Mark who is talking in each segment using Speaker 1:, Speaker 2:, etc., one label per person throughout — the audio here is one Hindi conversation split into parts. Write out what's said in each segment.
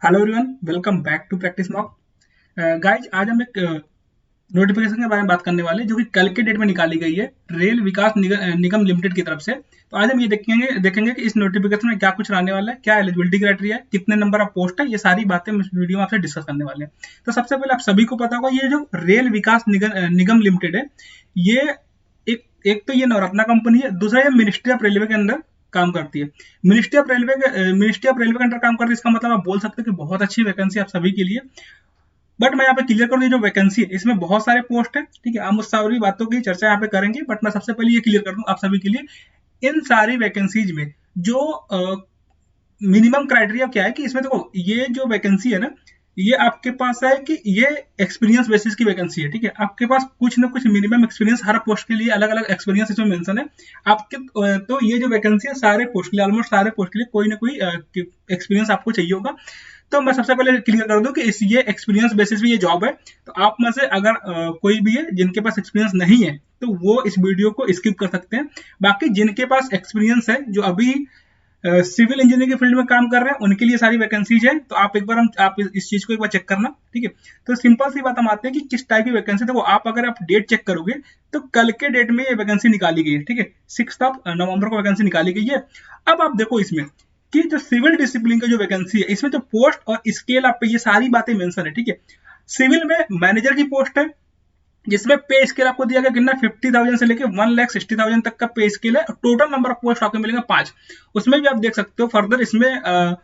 Speaker 1: Hello everyone, welcome back to practice mock. Guys, आज हम एक नोटिफिकेशन के बारे में बात करने वाले हैं जो कि कल के डेट में निकाली गई है रेल विकास निगम लिमिटेड की तरफ से। तो आज हम ये देखेंगे कि इस नोटिफिकेशन में क्या कुछ रहने वाला है, क्या एलिजिबिलिटी क्राइटेरिया है, कितने नंबर ऑफ पोस्ट है, ये सारी बातें हम इस वीडियो में आपसे डिस्कस करने वाले हैं। तो सबसे पहले आप सभी को पता होगा, ये जो रेल विकास निगम लिमिटेड है, ये एक एक तो ये नवरत्ना कंपनी है, दूसरा ये मिनिस्ट्री ऑफ रेलवे के अंदर काम करती है। मिनिस्ट्री ऑफ रेलवे के अंडर काम करती है, इसका मतलब आप बोल सकते हो कि बहुत अच्छी वैकेंसी आप सभी के लिए। बट मैं यहाँ पे क्लियर कर दूं, जो वैकेंसी है इसमें बहुत सारे पोस्ट है, ठीक है। हम उस सारी बातों की चर्चा यहाँ पे करेंगे, बट मैं सबसे पहले ये क्लियर कर दूं आप सभी के लिए, इन सारी वैकेंसीज में जो मिनिमम क्राइटेरिया क्या है कि इसमें देखो, ये जो वैकेंसी है ना, ये आपके पास है कि ये एक्सपीरियंस बेसिस की वैकेंसी है, ठीक है। आपके पास कुछ ना कुछ मिनिमम एक्सपीरियंस, हर पोस्ट के लिए अलग अलग एक्सपीरियंस इसमें मेंशन है आपके। तो ये जो वैकेंसी है सारे पोस्ट के लिए, ऑलमोस्ट सारे पोस्ट के लिए कोई ना कोई एक्सपीरियंस आपको चाहिए होगा। तो मैं सबसे पहले क्लियर कर दूं कि इस ये एक्सपीरियंस बेसिस पे ये जॉब है। तो आप में से अगर कोई भी है जिनके पास एक्सपीरियंस नहीं है, तो वो इस वीडियो को स्किप कर सकते हैं। बाकी जिनके पास एक्सपीरियंस है, जो अभी सिविल इंजीनियरिंग के फील्ड में काम कर रहे हैं, उनके लिए सारी वैकेंसीज है। तो आप एक बार आप इस चीज को एक बार चेक करना, ठीक है। तो सिंपल सी बात हम आते हैं कि किस टाइप की वैकेंसी। देखो, आप अगर आप डेट चेक करोगे तो कल के डेट में ये वैकेंसी निकाली गई है, ठीक है। 6 नवंबर को वैकेंसी निकाली गई है। अब आप देखो इसमें कि जो सिविल डिसिप्लिन का जो वैकेंसी है, इसमें जो पोस्ट और स्केल आप पे ये सारी बातें मेंशन है, ठीक है। सिविल में मैनेजर की पोस्ट है, जिसमें पे स्केल आपको दिया गया कितना, 50,000 से लेकर 1,60,000 तक का पे स्केल है। टोटल नंबर ऑफ पोस्ट आपको मिलेंगे 5। उसमें भी आप देख सकते हो फर्दर इसमें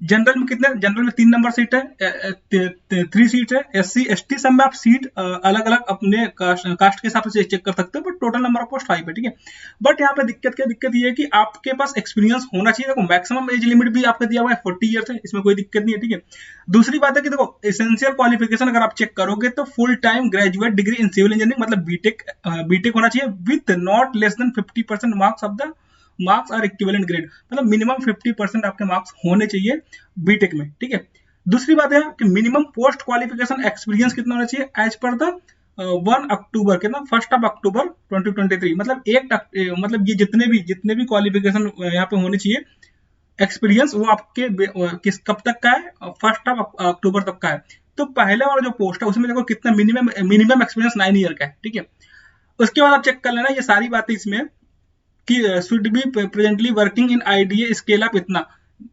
Speaker 1: जनरल में कितने, जनरल में 3 नंबर सीट है, 3 सीट है। SC ST सब में आप सीट अलग अलग अपने कास्ट के हिसाब से चेक कर सकते हो, but total number of post 5 है, ठीक है। बट यहाँ पे दिक्कत ये है कि आपके पास एक्सपीरियंस होना चाहिए। देखो, मैक्सिमम एज लिमिट भी आपका दिया हुआ है 40 ईयर्स है, इसमें कोई दिक्कत नहीं है, ठीक है। दूसरी बात है कि देखो, एसेंशियल क्वालिफिकेशन अगर आप चेक करोगे तो full time graduate degree in civil engineering, मतलब बीटेक होना चाहिए with not less than 50% marks of the marks और इक्विवेलेंट ग्रेड, मतलब मिनिमम 50% आपके मार्क्स होने चाहिए बीटेक में, ठीक है। दूसरी बात है कि मिनिमम पोस्ट क्वालिफिकेशन एक्सपीरियंस कितना होना चाहिए एज पर द 1 अक्टूबर, कितना 1 अक्टूबर 2023, मतलब मतलब ये जितने भी क्वालिफिकेशन यहाँ पे होने चाहिए एक्सपीरियंस, वो आपके किस कब तक का है, 1 अक्टूबर तक का है। तो पहले वाला जो पोस्ट है उसमें देखो कितना मिनिमम एक्सपीरियंस 9 ईयर का है, ठीक है। उसके बाद आप चेक कर लेना ये सारी बातें इसमें कि should be presently working in IDA scale up इतना,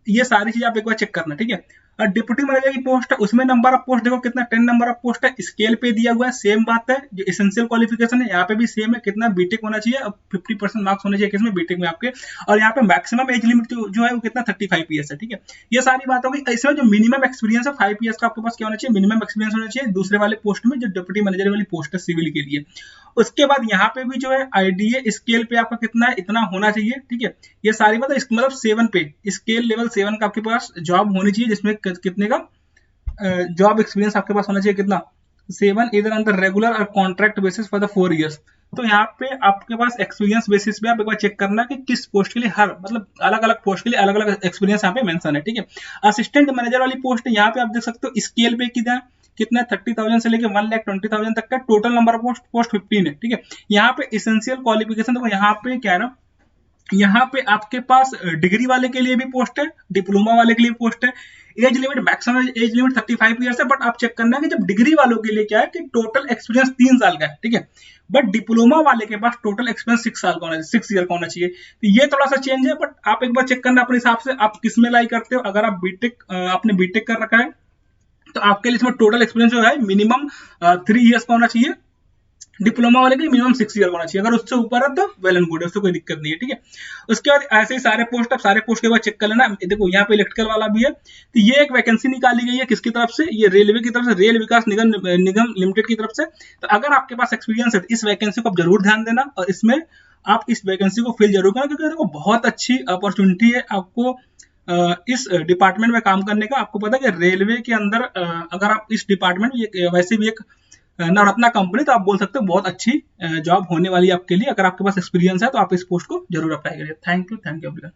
Speaker 1: ये सारी चीज आप एक बार चेक करना, ठीक है। और डिप्टी मैनेजर की पोस्ट है, उसमें नंबर ऑफ पोस्ट देखो कितना, 10 नंबर ऑफ पोस्ट है, स्केल पे दिया हुआ है। सेम बात है, जो एसेंशियल क्वालिफिकेशन है यहाँ पे भी सेम है, कितना बीटेक होना चाहिए, अब 50% मार्क्स होने चाहिए किसमें, बीटेक में आपके। और यहाँ पे मैक्सिमम एज लिमिट जो है वो कितना, 35 ईयर्स है, ठीक है। ये सारी बात होगी। इसमें जो मिनिमम एक्सपीरियंस है 5 ईयर्स का आपके पास क्या होना चाहिए, मिनिमम एक्सपीरियंस होना चाहिए दूसरे वाले पोस्ट में, जो डिप्टी मैनेजर वाली पोस्ट है सिविल के लिए। उसके बाद यहाँ पे भी जो है आईडीए स्केल पे आपका कितना है, इतना होना चाहिए, ठीक है। ये सारी बात मतलब 7 पे, स्केल लेवल 7 का आपके पास जॉब होनी चाहिए, जिसमें कितने का जॉब एक्सपीरियंस आपके पास होना चाहिए, कितना 7, इधर अंदर रेगुलर और contract basis for the 4 years. तो यहाँ पे आपके पास एक्सपीरियंस बेसिस पे आप एक बार चेक करना कि किस पोस्ट के लिए, हर मतलब अलग अलग पोस्ट के लिए अलग अलग एक्सपीरियंस यहाँ पे मेंशन है, ठीक है। असिस्टेंट मैनेजर वाली पोस्ट है, यहाँ पे आप देख सकते हो स्केल पे कितना 30,000 से लेकर 1,20,000 तक का, टोटल नंबर ऑफ पोस्ट 15 है, ठीक है। यहाँ पे इसेंशियल क्वालिफिकेशन देखो, यहाँ पे क्या है ना, यहाँ पे आपके पास डिग्री वाले के लिए भी पोस्ट है, डिप्लोमा वाले के लिए पोस्ट है। Age limit, maximum age limit 35 years है, बट आप चेक करना है कि जब डिग्री वालों के लिए क्या है कि टोटल एक्सपीरियंस 3 साल का है, ठीक है। बट डिप्लोमा वाले के पास टोटल एक्सपीरियंस 6 साल का होना चाहिए, 6 ईयर का होना चाहिए। तो ये थोड़ा सा चेंज है, बट आप एक बार चेक करना अपने हिसाब से आप किस में लाई करते हो। अगर आप बीटेक, आपने बीटेक कर रखा है, तो आपके लिए इसमें टोटल एक्सपीरियंस जो है मिनिमम 3 ईयर्स का होना चाहिए। डिप्लोमा वाले के लिए मिनिमम 6 ईयर होना चाहिए, अगर उससे ऊपर है तो वेल एंड गुड है, उससे कोई दिक्कत नहीं है, ठीक है। उसके बाद ऐसे ही सारे पोस्ट, अब सारे पोस्ट के बाद चेक कर लेना। देखो यहाँ पे इलेक्ट्रिकल वाला भी है, तो ये एक वैकेंसी निकाली गई है किसकी तरफ से, ये रेलवे की तरफ से, रेल विकास निगम लिमिटेड की तरफ से। तो अगर आपके पास एक्सपीरियंस है तो इस वैकेंसी को आप जरूर ध्यान देना, और इसमें आप इस वैकेंसी को फिल जरूर करना, क्योंकि देखो बहुत अच्छी अपॉर्चुनिटी है आपको इस डिपार्टमेंट में काम करने का। आपको पता है कि रेलवे के अंदर अगर आप इस डिपार्टमेंट में, वैसे भी एक नवरत्ना कंपनी, तो आप बोल सकते हो बहुत अच्छी जॉब होने वाली है आपके लिए। अगर आपके पास एक्सपीरियंस है तो आप इस पोस्ट को जरूर अप्लाई करिए। Thank you everyone.